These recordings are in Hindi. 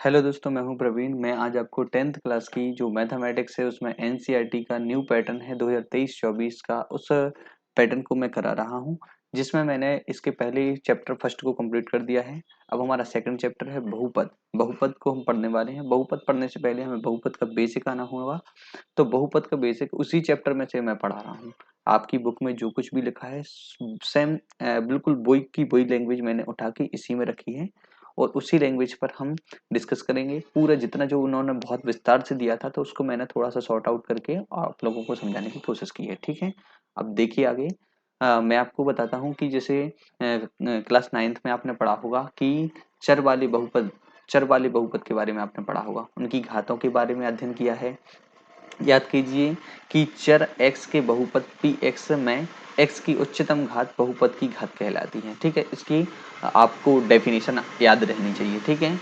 हेलो दोस्तों, मैं हूं प्रवीण। मैं आज आपको 10th क्लास की जो मैथमेटिक्स है उसमें एनसीईआरटी का न्यू पैटर्न है 2023-24 का, उस पैटर्न को मैं करा रहा हूं, जिसमें मैंने इसके पहले चैप्टर फर्स्ट को कंप्लीट कर दिया है। अब हमारा सेकंड चैप्टर है बहुपद। बहुपद को हम पढ़ने वाले हैं। बहुपद पढ़ने से पहले हमें बहुपद का बेसिक आना होगा। तो बहुपद का बेसिक उसी चैप्टर में से मैं पढ़ा रहा हूँ। आपकी बुक में जो कुछ भी लिखा है सेम बिल्कुल वही की वही लैंग्वेज मैंने उठा के इसी में रखी है, और उसी लैंग्वेज पर हम डिस्कस करेंगे। पूरा जितना जो उन्होंने बहुत विस्तार से दिया था तो उसको मैंने थोड़ा सा सॉर्ट आउट करके आप लोगों को समझाने की कोशिश की है। ठीक है, अब देखिए आगे। मैं आपको बताता हूँ कि जैसे क्लास 9th में आपने पढ़ा होगा कि चर वाले बहुपद के बारे में आपने पढ़ा होगा, उनकी घातों के बारे में अध्ययन किया है। याद कीजिए कि चर x के बहुपद px में x की उच्चतम घात बहुपद की घात कहलाती है। ठीक है, इसकी आपको डेफिनेशन याद रहनी चाहिए। ठीक है,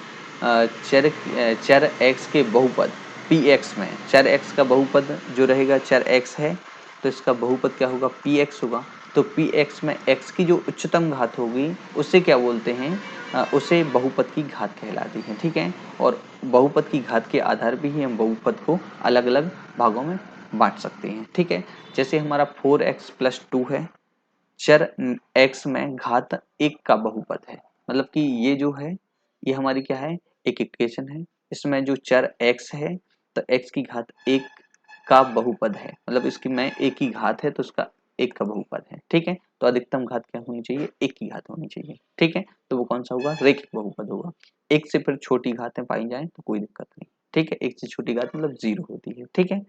चर चर x के बहुपद px में चर x का बहुपद जो रहेगा चर x है, तो इसका बहुपद क्या होगा, px होगा। तो px में x की जो उच्चतम घात होगी उसे क्या बोलते हैं, उसे बहुपद की घात कहलाती है। ठीक है, और बहुपद की घात के आधार पर ही हम बहुपद को अलग अलग भागों में बांट सकते हैं। ठीक है, जैसे हमारा 4x + 2 है, चर x में घात 1 का बहुपद है। मतलब कि ये जो है ये हमारी क्या है, एक इक्वेशन है। इसमें जो चर x है तो x की घात 1 का बहुपद है, मतलब इसकी में 1 की घात है तो उसका 1 का बहुपद है। ठीक है, तो अधिकतम घात क्या होनी चाहिए, 1 की घात होनी चाहिए। ठीक है, तो वो कौन सा होगा, रैखिक बहुपद होगा। 1 से फिर छोटी घातें पाई जाए तो कोई दिक्कत नहीं। ठीक है, 1 से छोटी घात मतलब 0 होती है। ठीक है,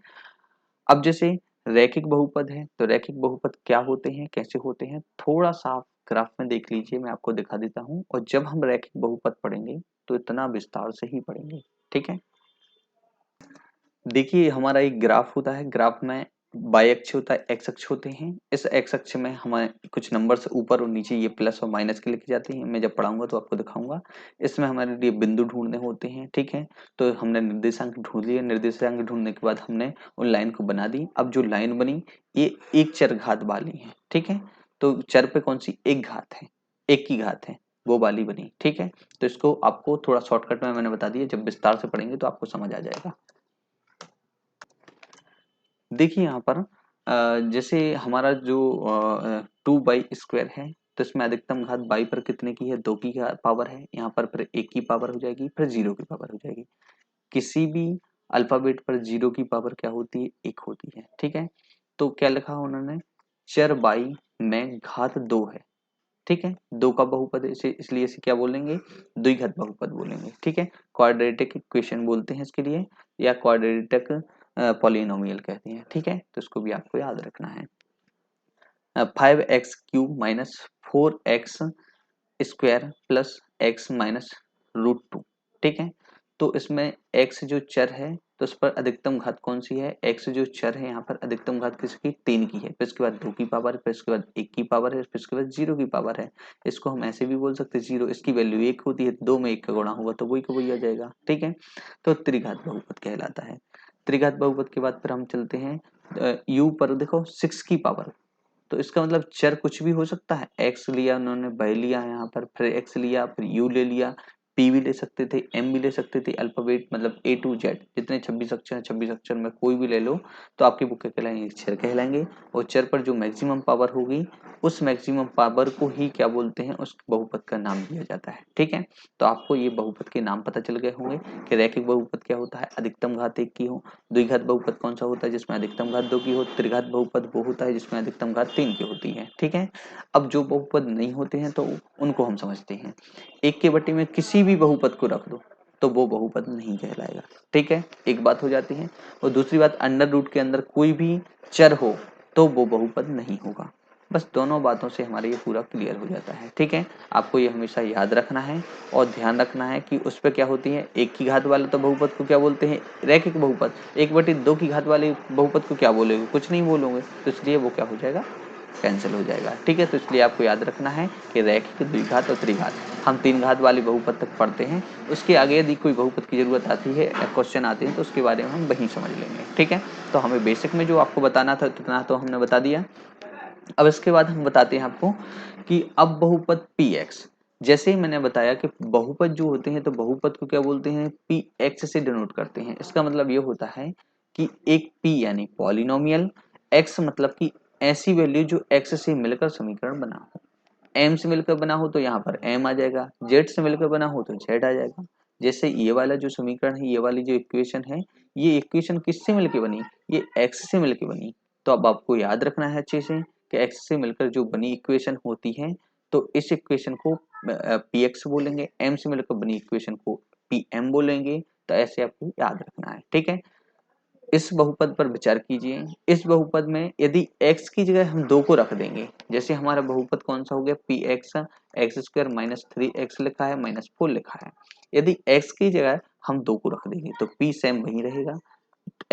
अब जैसे रैखिक बहुपद है तो रैखिक बहुपद क्या होते हैं, कैसे होते हैं, थोड़ा सा आप ग्राफ में देख लीजिए, मैं आपको दिखा देता हूँ। और जब हम रैखिक बहुपद पढ़ेंगे तो इतना विस्तार से ही पढ़ेंगे। ठीक है, देखिए हमारा एक ग्राफ होता है। ग्राफ में y अक्ष होता है, x अक्ष होते हैं। इस x अक्ष में हमारे कुछ नंबर्स ऊपर और नीचे ये प्लस और माइनस के लिखे जाते हैं। मैं जब पढ़ाऊंगा तो आपको दिखाऊंगा। इसमें हमारे लिए बिंदु ढूंढने होते हैं। ठीक है, तो हमने निर्देशांक ढूंढ लिए। निर्देशांक ढूंढने के बाद हमने उन लाइन को बना दी। अब जो लाइन बनी ये एक चर घात वाली है। ठीक है, तो चर पे कौन सी, एक घात है, एक की घात है, वो वाली बनी। ठीक है, तो इसको आपको थोड़ा शॉर्टकट में मैंने बता दिया, जब विस्तार से पढ़ेंगे तो आपको समझ आ जाएगा। देखिए यहाँ पर जैसे हमारा जो 2/² है, तो इसमें अधिकतम घात बाई पर कितने की है, 2 की पावर है। यहाँ पर फिर 1 की पावर हो जाएगी, फिर 0 की पावर हो जाएगी। किसी भी अल्फाबेट पर 0 की पावर क्या होती है, 1 होती है। ठीक है, तो क्या लिखा उन्होंने, चर बाई में घात 2 है। ठीक है, 2 का बहुपद है, इसे इसलिए इसे क्या बोलेंगे, द्विघात बहुपद बोलेंगे। ठीक है, क्वाड्रेटिक इक्वेशन बोलते हैं इसके लिए, या क्वाड्रेटिक पॉलिनोमियल कहते हैं। ठीक है, तो इसको भी आपको याद रखना है। 5x³ - 4x² plus x minus √2। ठीक है, तो इसमें x जो चर है तो उस पर अधिकतम घात कौन सी है, x जो चर है यहाँ पर अधिकतम घात किसकी, 3 की है। फिर इसके बाद 2 की पावर है, फिर इसके बाद 1 की पावर है, फिर इसके बाद 0 की पावर है। इसको हम ऐसे भी बोल सकते हैं 0, इसकी वैल्यू 1 होती है, 2 में 1 का गुणा होगा तो वही का वही आ जाएगा। ठीक है, तो त्रिघात बहुपद कहलाता है। त्रिघात बहुपद के बाद फिर हम चलते हैं u पर। देखो 6 की पावर, तो इसका मतलब चर कुछ भी हो सकता है। एक्स लिया उन्होंने, वाई लिया यहाँ पर, फिर एक्स लिया, फिर यू ले लिया, पी भी ले सकते थे, एम भी ले सकते थे। अल्फाबेट मतलब ए टू जेड जितने 26 अक्षर हैं, 26 अक्षर में कोई भी ले लो तो आपकी बुक के कहलाएंगे, चर कहलाएंगे। और चर पर जो मैक्सिमम पावर होगी उस मैक्सिमम पावर को ही क्या बोलते हैं, उस बहुपद का नाम दिया जाता है। ठीक है, तो आपको ये बहुपद के नाम पता चल गए होंगे कि रैखिक बहुपद क्या होता है, अधिकतम घात 1 की हो। द्विघात बहुपद कौन सा होता है, जिसमें अधिकतम घात 2 की हो। त्रिघात बहुपद वो होता है जिसमें अधिकतम घात 3 की होती है। ठीक है, अब जो बहुपद नहीं होते हैं तो उनको हम समझते हैं। 1 के बटे में किसी भी बहुपद को रख दो तो वो बहुपद नहीं कहलाएगा। ठीक है, एक बात हो जाती है। और दूसरी बात, अंडर रूट के अंदर कोई भी चर हो तो वो बहुपद नहीं होगा। बस दोनों बातों से हमारे ये पूरा क्लियर हो जाता है। ठीक है, आपको ये हमेशा याद रखना है और ध्यान रखना है कि उस पर क्या होती है, 1 की घात वाले तो बहुपद को क्या बोलते हैं, रैखिक बहुपद। 1/2 की घात वाले बहुपद को क्या बोलोगे, कुछ नहीं बोलोगे, तो इसलिए वो क्या हो जाएगा, कैंसिल हो जाएगा। ठीक है, तो इसलिए आपको याद रखना है कि रैखिक, द्विघात और त्रिघात हम 3 घात वाली बहुपद तक पढ़ते हैं। उसके आगे यदि कोई बहुपद की जरूरत आती है, क्वेश्चन आते हैं, तो उसके बारे में हम वहीं समझ लेंगे। ठीक है, तो हमें बेसिक में जो आपको बताना था उतना तो हमने बता दिया। अब इसके बाद हम बताते हैं आपको कि अब बहुपद px, जैसे ही मैंने बताया कि बहुपद जो होते हैं तो बहुपद को क्या बोलते हैं, पी एक्स से डिनोट करते हैं। इसका मतलब ये होता है कि एक पी यानी पॉलिनोमियल, एक्स मतलब कि ऐसी वैल्यू जो एक्स से मिलकर समीकरण बना हो। एम से मिलकर बना हो तो यहाँ पर एम आ जाएगा, जेड से मिलकर बना हो तो जेड आ जाएगा। जैसे ये वाला जो समीकरण है, ये वाली जो इक्वेशन है, ये इक्वेशन किससे मिलकर बनी, ये एक्स से मिलकर बनी। तो अब आपको याद रखना है अच्छे से कि एक्स से मिलकर जो बनी इक्वेशन होती है तो इस इक्वेशन को पी एक्स बोलेंगे, एम से मिलकर बनी इक्वेशन को पी एम बोलेंगे। तो ऐसे आपको याद रखना है, ठीक है। इस बहुपद पर विचार कीजिए। इस बहुपद में यदि x की जगह हम 2 को रख देंगे, जैसे हमारा बहुपद कौन सा हो गया, P x, x square minus 3x लिखा है माइनस 4 लिखा है। यदि x की जगह हम 2 को रख देंगे तो p सेम वही रहेगा,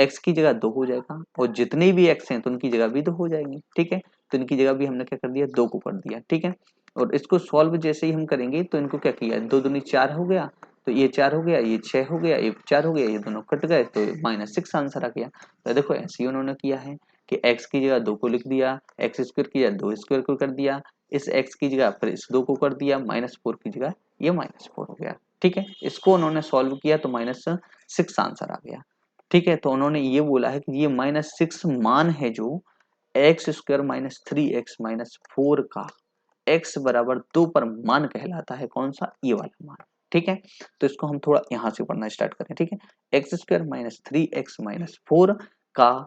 x की जगह 2 हो जाएगा और जितने भी x हैं तो उनकी जगह भी 2 हो जाएंगे, ठीक है। तो इनकी जगह भी हमने क्या कर दिया, 2 को कर दिया, ठीक है। और इसको सॉल्व जैसे ही हम करेंगे तो इनको क्या किया, 2 दूनी 4 हो गया, तो ये 4 हो गया, ये 6 हो गया, ये 4 हो गया, ये दोनों कट गए तो -6 आंसर आ गया। तो देखो ऐसे ही उन्होंने किया है कि x की जगह 2 को लिख दिया, एक्स स्क्वायर की जगह 2 स्क्वायर को कर दिया, इस x की जगह पर इस 2 को कर दिया, -4 की जगह ये -4 हो गया, ठीक है। इसको उन्होंने सॉल्व किया तो -6 आंसर आ गया, ठीक है। तो उन्होंने ये बोला है कि ये -6 मान है जो एक्स स्क्वायर -3x-4 का x बराबर 2 पर मान कहलाता है, कौन सा, ये वाला मान, ठीक है। तो इसको हम थोड़ा यहां से पढ़ना स्टार्ट करें, ठीक है। एक्स स्क्वायर -3x-4 का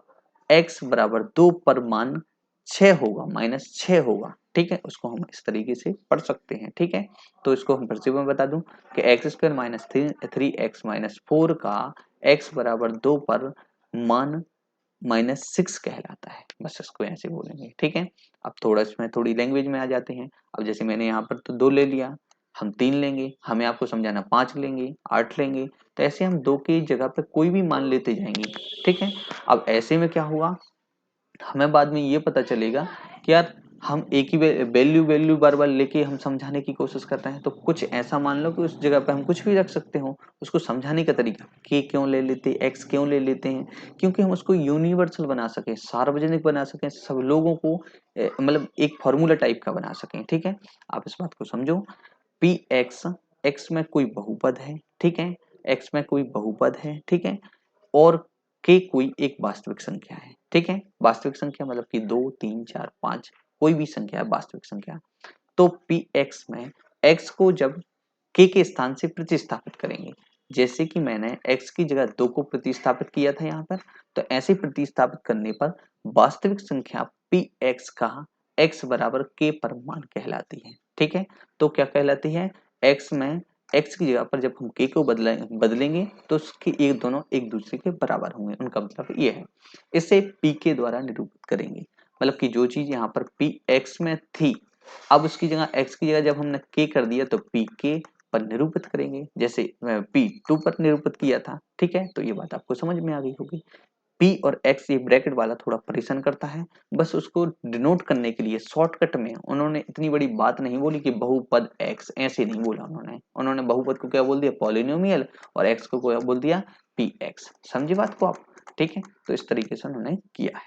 x बराबर 2 पर मान 6 होगा, -6 होगा, ठीक है। उसको हम इस तरीके से पढ़ सकते हैं, ठीक है। तो इसको हम फिर से मैं बता दूं कि एक्स स्क्वायर -3x-4 का x बराबर 2 पर मान -6 कहलाता है, बस इसको ऐसे बोलेंगे, ठीक है। अब थोड़ा इसमें थोड़ी लैंग्वेज में आ जाते हैं। अब जैसे मैंने यहाँ पर तो 2 ले लिया, हम 3 लेंगे, हमें आपको समझाना 5 लेंगे, 8 लेंगे, तो ऐसे हम 2 की जगह पे कोई भी मान लेते जाएंगे, ठीक है। अब ऐसे में क्या हुआ, हमें बाद में ये पता चलेगा कि यार हम एक ही वैल्यू वैल्यू बार बार लेके हम समझाने की कोशिश कर रहे हैं, तो कुछ ऐसा मान लो कि उस जगह पे हम कुछ भी रख सकते हो। उसको समझाने का तरीका, के क्यों ले लेते, एक्स क्यों ले लेते हैं, क्योंकि हम उसको यूनिवर्सल बना सकें, सार्वजनिक बना सकें, सब लोगों को मतलब एक फॉर्मूला टाइप का बना सकें, ठीक है। आप इस बात को समझो। पी एक्स, एक्स में कोई बहुपद है, ठीक है, एक्स में कोई बहुपद है, ठीक है, और के कोई एक वास्तविक संख्या है, ठीक है। वास्तविक संख्या मतलब कि 2 3 4 5 कोई भी संख्या है वास्तविक संख्या। तो पी एक्स में एक्स को जब के स्थान से प्रतिस्थापित करेंगे, जैसे कि मैंने एक्स की जगह 2 को प्रतिस्थापित किया था यहाँ पर, तो ऐसे प्रतिस्थापित करने पर वास्तविक संख्या पी एक्स का एक्स बराबर के पर मान कहलाती है, ठीक है। तो क्या कहलाती है, एक्स में एक्स की जगह पर जब हम के को बदलेंगे तो उसके एक दोनों एक दूसरे के बराबर होंगे, उनका मतलब ये है। इसे पी के द्वारा निरूपित करेंगे, मतलब कि जो चीज यहाँ पर पी एक्स में थी, अब उसकी जगह एक्स की जगह जब हमने के कर दिया तो पी के पर निरूपित करेंगे, जैसे पी टू पर निरूपित किया था, ठीक है। तो ये बात आपको समझ में आ गई होगी। पी और एक्स ये ब्रैकेट वाला थोड़ा परेशान करता है, बस उसको डिनोट करने के लिए शॉर्टकट में उन्होंने इतनी बड़ी बात नहीं बोली कि बहुपद एक्स, ऐसे नहीं बोला उन्होंने। उन्होंने बहुपद को क्या बोल दिया, पॉलिनोमियल, और एक्स को क्या बोल दिया, पी एक्स। समझे बात को आप, ठीक है। तो इस तरीके से उन्होंने किया है।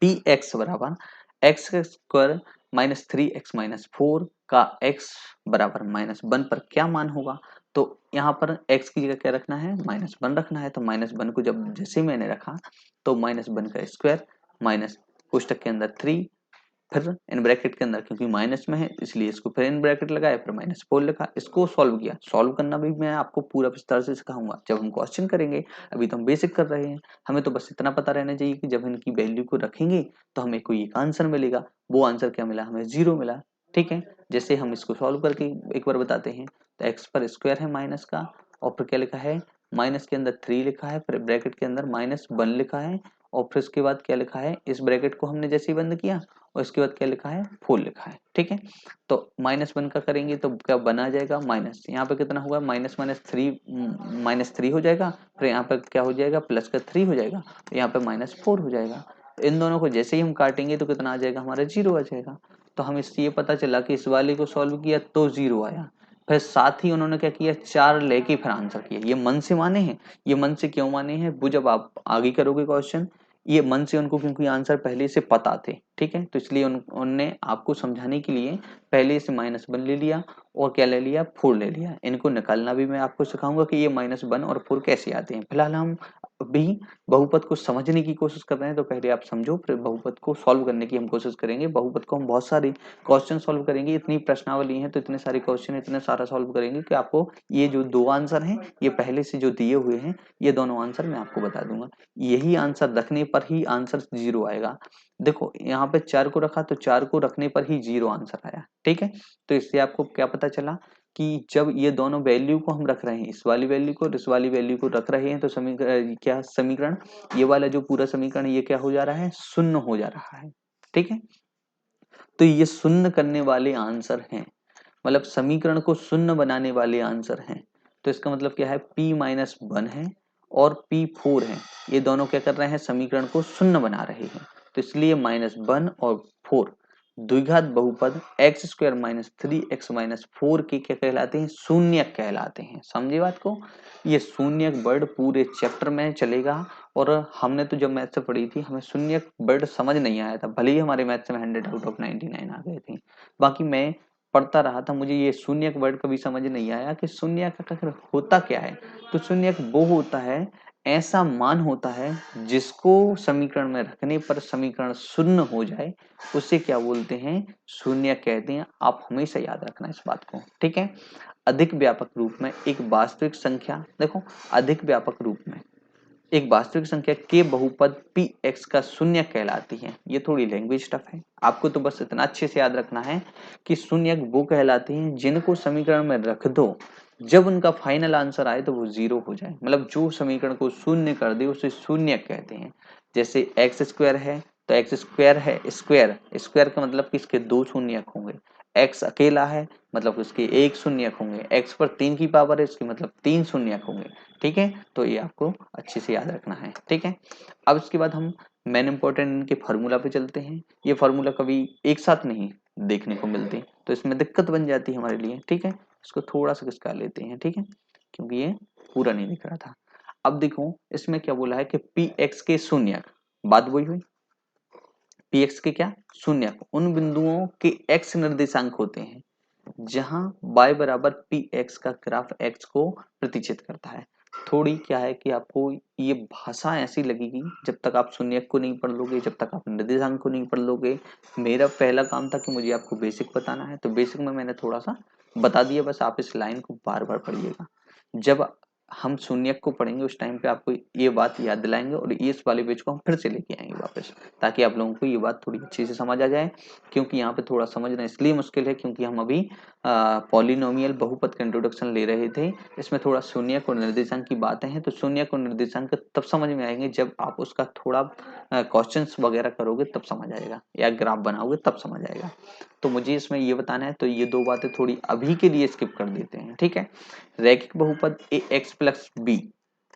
पी एक्स बराबर एक्स स्क्वायर -3x-4 का x बराबर -1 पर क्या मान होगा, तो यहाँ पर x की जगह क्या रखना है, -1 रखना है। तो -1 को जब जैसे मैंने रखा तो -1 का स्क्वायर माइनस कोष्टक के अंदर 3, फिर इन ब्रैकेट के अंदर क्योंकि माइनस में है इसलिए इसको फिर इन ब्रैकेट लगाया, फिर -4 लिखा, इसको सॉल्व किया। सॉल्व करना भी मैं आपको पूरा विस्तार से सिखाऊंगा जब हम क्वेश्चन करेंगे, अभी तो हम बेसिक कर रहे हैं। हमें तो बस इतना पता रहना चाहिए कि जब इनकी वैल्यू को रखेंगे तो हमें कोई एक आंसर मिलेगा। वो आंसर क्या मिला, हमें 0 मिला, ठीक है। जैसे हम इसको सॉल्व करके एक बार बताते हैं, तो एक्स पर स्क्वायर है माइनस का, और फिर क्या लिखा है, माइनस के अंदर 3 लिखा है, फिर ब्रैकेट के अंदर -1 लिखा है, और फिर उसके बाद क्या लिखा है, इस ब्रैकेट को हमने जैसे ही बंद किया और इसके बाद क्या लिखा है, 4 लिखा है, ठीक है। तो -1 का करेंगे तो क्या बना जाएगा, माइनस, यहाँ पे कितना हुआ, माइनस माइनस थ्री, -3 हो जाएगा, फिर यहाँ पे क्या हो जाएगा, प्लस का 3 हो जाएगा, तो यहाँ पे -4 हो जाएगा। इन दोनों को जैसे ही हम काटेंगे तो कितना आ जाएगा, हमारा 0 आ जाएगा। तो हम इससे ये पता चला कि इस वाले को सॉल्व किया तो 0 आया। फिर साथ ही उन्होंने क्या किया, 4 लेके फिर आंसर किया। ये मन से माने हैं, ये मन से क्यों माने हैं, वो जब आप आगे करोगे क्वेश्चन, ये मन से उनको क्योंकि आंसर पहले से पता थे, ठीक है, तो इसलिए उनने आपको समझाने के लिए पहले से -1 ले लिया और क्या ले लिया, 4 ले लिया। इनको निकालना भी मैं आपको सिखाऊंगा कि ये -1 और 4 कैसे आते हैं। फिलहाल हम अभी बहुपद को समझने की कोशिश कर रहे हैं, तो पहले आप समझो, फिर बहुपद को सॉल्व करने की हम कोशिश करेंगे। बहुपद को हम बहुत सारे क्वेश्चन सॉल्व करेंगे, इतनी प्रश्नावली है तो इतने सारे क्वेश्चन इतने सारा सॉल्व करेंगे कि आपको ये जो 2 आंसर हैं ये पहले से जो दिए हुए हैं ये दोनों आंसर मैं आपको बता दूंगा। यही आंसर रखने पर ही आंसर 0 आएगा। देखो यहाँ पे 4 को रखा तो 4 को रखने पर ही 0 आंसर आया, ठीक है। तो इससे आपको क्या पता चला कि जब ये दोनों वैल्यू को हम रख रहे हैं, इस वाली वैल्यू को और इस वाली वैल्यू को रख रहे हैं, तो क्या समीकरण, ये वाला जो पूरा समीकरण ये क्या हो जा रहा है, शून्य हो जा रहा है, ठीक है। तो ये शून्य करने वाले आंसर हैं, मतलब समीकरण को शून्य बनाने वाले आंसर हैं। तो इसका मतलब क्या है, p-1 है और p4 है, ये दोनों क्या कर रहे हैं, समीकरण को शून्य बना रहे हैं। तो इसलिए -1 और 4 द्विघात बहुपद x² - 3x - 4 के क्या कहलाते हैं, शून्यक कहलाते हैं। समझे बात को, ये शून्यक वर्ड पूरे चैप्टर में चलेगा। और हमने तो जब मैथ से पढ़ी थी हमें शून्यक वर्ड समझ नहीं आया था, भले ही हमारे मैथ में 100/99 आ गए थे। बाकी मैं पढ़ता रहा था, मुझे ये शून्यक वर्ड कभी समझ नहीं आया कि शून्यक आखिर होता क्या है। तो शून्यक वो होता है, ऐसा मान होता है जिसको समीकरण में रखने पर समीकरण शून्य हो जाए, उसे क्या बोलते हैं, शून्यक कहते हैं। आप हमेशा याद रखना इस बात को, ठीक है। अधिक व्यापक रूप में एक वास्तविक संख्या, देखो अधिक व्यापक रूप में एक वास्तविक संख्या के बहुपद px का शून्य कहलाती है। ये थोड़ी लैंग्वेज टफ है, आपको तो बस इतना अच्छे से याद रखना है कि शून्यक वो कहलाते हैं जिनको समीकरण में रख दो, जब उनका फाइनल आंसर आए तो वो 0 हो जाए, मतलब जो समीकरण को शून्य कर दे उसे शून्यक कहते हैं। जैसे x² है तो x² है, स्क्वायर स्क्वायर का मतलब कि इसके 2 शून्यक होंगे। x अकेला है मतलब उसके 1 शून्यक होंगे। x पर 3 की पावर है, इसके मतलब 3 शून्यक होंगे, ठीक है। तो ये आपको अच्छे से याद रखना है, ठीक है। अब इसके बाद हम मेन इंपॉर्टेंट इनके फार्मूला पे चलते हैं। ये फार्मूला कभी एक साथ नहीं देखने को मिलते, तो इसमें दिक्कत बन जाती है हमारे लिए, ठीक है। इसको थोड़ा सा खिसका लेते हैं, ठीक है, क्योंकि ये पूरा नहीं दिख रहा था। अब देखो इसमें क्या बोला है कि px के शून्यक, बात वही हुई, px के क्या शून्यक उन बिंदुओं के x निर्देशांक होते हैं जहां y बराबर px का ग्राफ x को प्रतिचित करता है। थोड़ी क्या है कि आपको ये भाषा ऐसी लगेगी जब तक आप शून्यक को नहीं पढ़ लोगे, जब तक आप निर्देशांक को नहीं पढ़ लोगे। मेरा पहला काम था कि मुझे आपको बेसिक बताना है, तो बेसिक में मैंने थोड़ा सा बता दिया, बस आप इस लाइन को बार बार पढ़िएगा। जब हम शून्यक को पढ़ेंगे उस टाइम पे आपको ये बात याद दिलाएंगे और इस वाले पेज को हम फिर से लेके आएंगे वापस, ताकि आप लोगों को ये बात थोड़ी अच्छे से समझ आ जाए। क्योंकि यहाँ पे थोड़ा समझना इसलिए मुश्किल है क्योंकि हम अभी पॉलिनोमियल बहुपद का इंट्रोडक्शन ले रहे थे। इसमें थोड़ा शून्यक और निर्देशांक की बातें हैं, तो शून्यक और निर्देशांक तब समझ में आएंगे जब आप उसका थोड़ा क्वेश्चंस वगैरह करोगे तब समझ आएगा, या ग्राफ बनाओगे तब समझ आएगा। तो मुझे इसमें ये बताना है, तो ये दो बातें थोड़ी अभी के लिए स्किप कर देते हैं, ठीक है। रैखिक बहुपद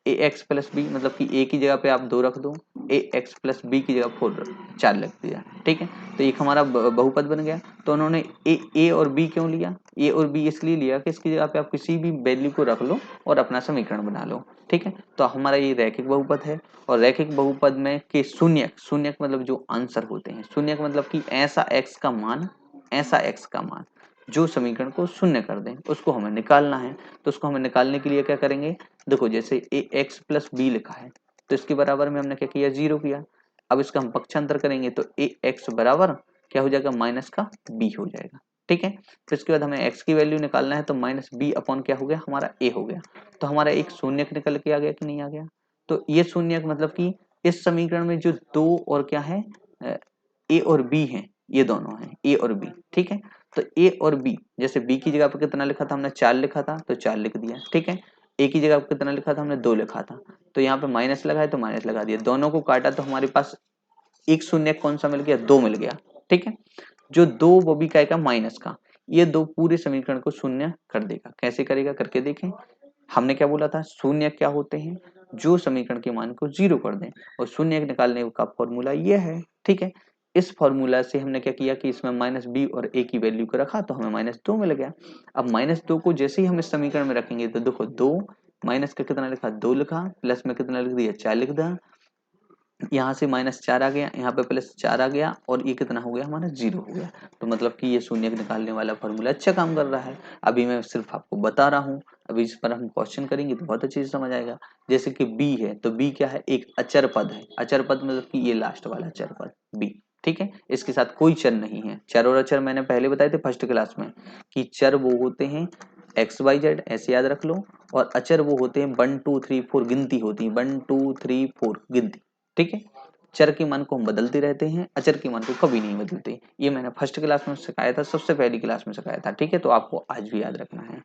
ax+b मतलब कि a की जगह पे आप 2 रख दो, ax+b की जगह 4 रख दिया, ठीक है। तो एक हमारा बहुपद बन गया। तो उन्होंने a और b क्यों लिया, a और b इसलिए लिया कि इसकी जगह पे आप किसी भी वैल्यू को रख लो और अपना समीकरण बना लो, ठीक है। तो हमारा ये रैखिक बहुपद है। और रैखिक बहुपद में के शून्यक, शून्यक मतलब जो आंसर होते हैं, शून्यक मतलब कि ऐसा x का मान जो समीकरण को शून्य कर दें, उसको हमें निकालना है। तो उसको हमें निकालने के लिए क्या करेंगे, देखो जैसे ax+b लिखा है तो इसके बराबर में हमने क्या किया, 0 किया। अब इसका हम पक्षांतर करेंगे तो ax बराबर क्या हो जाएगा, माइनस का b हो जाएगा, ठीक है। फिर इसके बाद हमें x की वैल्यू निकालना है, तो -b अपॉन क्या हो गया, हमारा a हो गया। तो हमारा एक शून्यक निकल के आ गया कि नहीं आ गया। तो ये शून्यक मतलब कि इस समीकरण में जो दो और क्या है, a और b हैं, ये दोनों हैं a और b, ठीक है। तो a और b, जैसे b की जगह पर कितना लिखा था हमने, 4 लिखा था तो 4 लिख दिया, ठीक है। a की जगह पर कितना लिखा था हमने, 2 लिखा था, तो यहाँ पे माइनस लगा है तो माइनस लगा दिया। दोनों को काटा तो हमारे पास एक शून्य कौन सा मिल गया, 2 मिल गया, ठीक है। जो 2 वो भी क्या है, माइनस का, ये 2 पूरे समीकरण को शून्य कर देगा। कैसे करेगा करके देखें। हमने क्या बोला था, शून्य क्या होते हैं, जो समीकरण के मान को 0 कर दें, और शून्य निकालने का फॉर्मूला ये है, ठीक है। इस फॉर्मूला से हमने क्या किया कि इसमें -b और a की वैल्यू को रखा तो हमें -2 मिल गया। अब -2 को जैसे ही हम इस समीकरण में रखेंगे तो देखो 2 माइनस का कितना लिखा, 2 लिखा, प्लस में कितना लिख दिया, 4 लिख दिया, यहाँ से -4 आ गया, यहाँ पे +4 आ गया और ये कितना हो गया हमारा 0 हो गया। तो मतलब कि ये शून्य निकालने वाला फॉर्मूला अच्छा काम कर रहा है। अभी मैं सिर्फ आपको बता रहा हूँ, अभी इस पर हम क्वेश्चन करेंगे तो बहुत अच्छे से समझ आएगा। जैसे कि बी है, तो बी क्या है, एक अचर पद है। अचर पद मतलब कि ये लास्ट वाला अचर पद बी, ठीक है। इसके साथ कोई चर नहीं है। चर और अचर मैंने पहले बताए थे फर्स्ट क्लास में कि चर वो होते हैं XYZ, ऐसे याद रख लो, और अचर वो होते हैं 1 2 3 4, गिनती होती है 1 2 3 4 गिनती, ठीक है। चर के मान को हम बदलते रहते हैं, अचर के मान को कभी नहीं बदलते। ये मैंने फर्स्ट क्लास में सिखाया था, सबसे पहली क्लास में सिखाया था, ठीक है। तो आपको आज भी याद रखना है।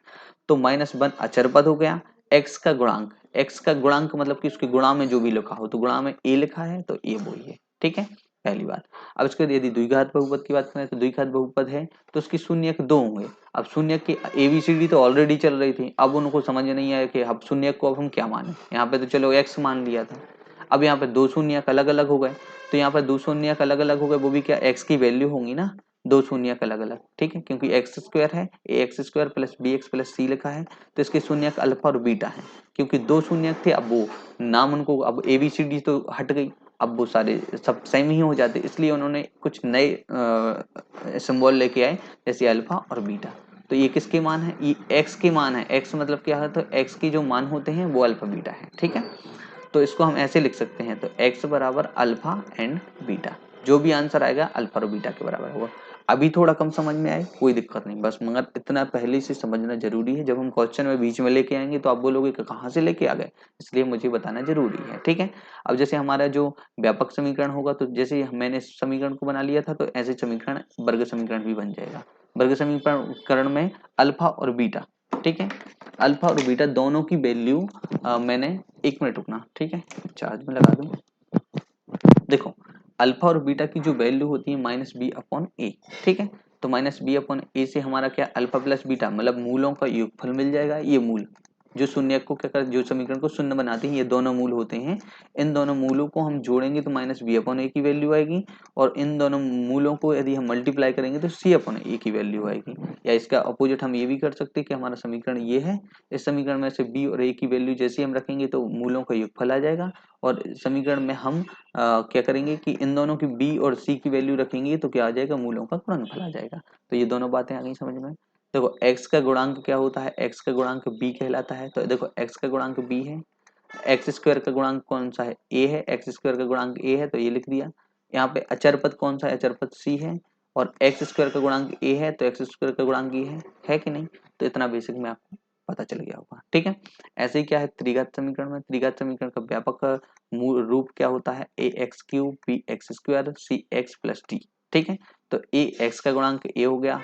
तो -1 अचर पद हो गया। एक्स का गुणांक, एक्स का गुणांक मतलब कि उसके गुणा में जो भी लिखा हो, तो गुणा में ए लिखा है तो ए वही है, ठीक है, पहली बात। अब इसके बाद यदि द्विघात बहुपद की बात करें तो द्विघात बहुपद है तो उसकी शून्यक 2 होंगे। अब शून्यक की ABCD तो ऑलरेडी चल रही थी, अब उनको समझ नहीं आया कि अब शून्यक को अब हम क्या माने। यहाँ पे तो चलो एक्स मान लिया था, अब यहाँ पे दो शून्यक अलग अलग हो गए, तो यहाँ पर दो शून्यक अलग अलग हो गए, वो भी क्या एक्स की वैल्यू होंगी ना, दो शून्यक अलग अलग, ठीक है, क्योंकि एक्स स्क्वायर है, AX² plus BX plus C लिखा है, तो इसके शून्यक अल्फा और बीटा है। क्योंकि दो शून्यक थे, अब वो नाम उनको, अब ABCD तो हट गई, अब वो सारे सब सेम ही हो जाते, इसलिए उन्होंने कुछ नए सिंबल लेके आए, जैसे अल्फा और बीटा। तो ये किसके मान है, ये एक्स के मान है। एक्स मतलब क्या है, तो एक्स की जो मान होते हैं वो अल्फा बीटा है, ठीक है। तो इसको हम ऐसे लिख सकते हैं, तो x बराबर अल्फा एंड बीटा, जो भी आंसर आएगा अल्फा और बीटा के बराबर होगा। अभी थोड़ा कम समझ में आए कोई दिक्कत नहीं, बस मगर इतना पहले से समझना जरूरी है। जब हम क्वेश्चन में बीच में लेके आएंगे तो आप बोलोगे कि कहाँ से लेके आ गए, इसलिए मुझे बताना जरूरी है, ठीक है। अब जैसे हमारा जो व्यापक समीकरण होगा, तो जैसे मैंने समीकरण को बना लिया था, तो ऐसे समीकरण वर्ग समीकरण भी बन जाएगा। वर्ग समीकरण में अल्फा और बीटा, ठीक है, अल्फा और बीटा दोनों की वैल्यू मैंने, एक मिनट रुकना, ठीक है, चार्ज में लगा दूं। देखो, अल्फा और बीटा की जो वैल्यू होती है -b/a, ठीक है। तो -b/a से हमारा क्या, अल्फा प्लस बीटा मतलब मूलों का योगफल मिल जाएगा। ये मूल जो शून्य को क्या कर, जो समीकरण को शून्य बनाते हैं, ये दोनों मूल होते हैं। इन दोनों मूलों को हम जोड़ेंगे तो -b/a की वैल्यू आएगी, और इन दोनों मूलों को यदि हम मल्टीप्लाई करेंगे तो c/a की वैल्यू आएगी। या इसका अपोजिट हम ये भी कर सकते हैं कि हमारा समीकरण ये है, इस समीकरण में से b और a की वैल्यू जैसे हम रखेंगे तो मूलों का योगफल आ जाएगा, और समीकरण में हम क्या करेंगे कि इन दोनों की b और c की वैल्यू रखेंगे तो क्या आ जाएगा, मूलों का गुणनफल आ जाएगा। तो ये दोनों बातें आ गई समझ में। देखो x का गुणांक क्या होता है, x का गुणांक b कहलाता है। तो देखो x का गुणांक b है, x² का गुणांक कौन सा है, a है, x² का गुणांक a है, तो ये लिख दिया। यहाँ पे अचर पद कौन सा है, अचर पद c है, और x² का गुणांक a है, तो x² का गुणांक ये है कि नहीं। तो इतना बेसिक में आपको पता चल गया होगा, ठीक है। ऐसे ही क्या है त्रिघात समीकरण में, त्रिघात समीकरण का व्यापक मूल रूप क्या होता है, ax³ bx² cx plus d, ठीक है। तो ax का गुणांक a हो गया,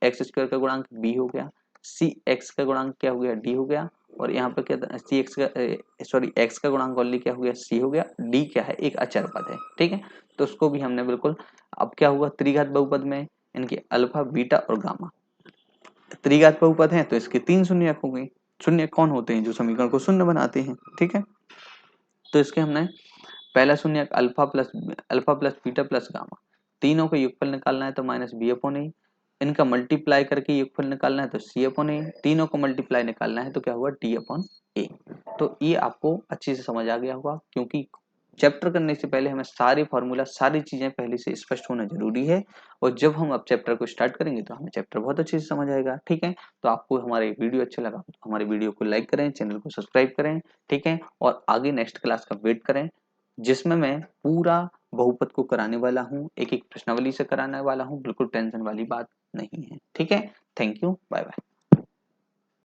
x² का गुणांक b हो गया, cx का गुणांक क्या हो गया, d हो गया, और यहाँ पे क्या था, cx का सॉरी x का गुणांक ओनली क्या हो गया, c हो गया, d क्या है, एक अचर पद है, ठीक है। तो उसको भी हमने बिल्कुल, अब क्या हुआ त्रिघात बहुपद में इनके अल्फा बीटा और गामा, त्रिघात बहुपद है तो इसके 3 शून्यक हो गए। शून्यक कौन होते हैं, जो समीकरण को शून्य बनाते हैं, ठीक है। तो इसके हमने पहला शून्यक alpha plus beta plus gamma, तीनों का योगफल निकालना है तो -b/a, इनका मल्टीप्लाई करके योगफल निकालना है तो c/a, तीनों को मल्टीप्लाई निकालना है तो क्या हुआ d/a। तो ये आपको अच्छे से समझ आ गया होगा, क्योंकि चैप्टर करने से पहले हमें सारे फॉर्मूला सारी चीजें पहले से स्पष्ट होना जरूरी है, और जब हम अब चैप्टर को स्टार्ट करेंगे तो हमें चैप्टर बहुत अच्छे से समझ आएगा, ठीक है। तो आपको हमारे वीडियो अच्छा लगा तो हमारे वीडियो को लाइक करें, चैनल को सब्सक्राइब करें, ठीक है, और आगे नेक्स्ट क्लास का वेट करें, जिसमें मैं पूरा बहुपद को कराने वाला हूँ, एक एक प्रश्नावली से कराने वाला हूँ, बिल्कुल टेंशन वाली बात नहीं है, ठीक है। Thank you, bye bye.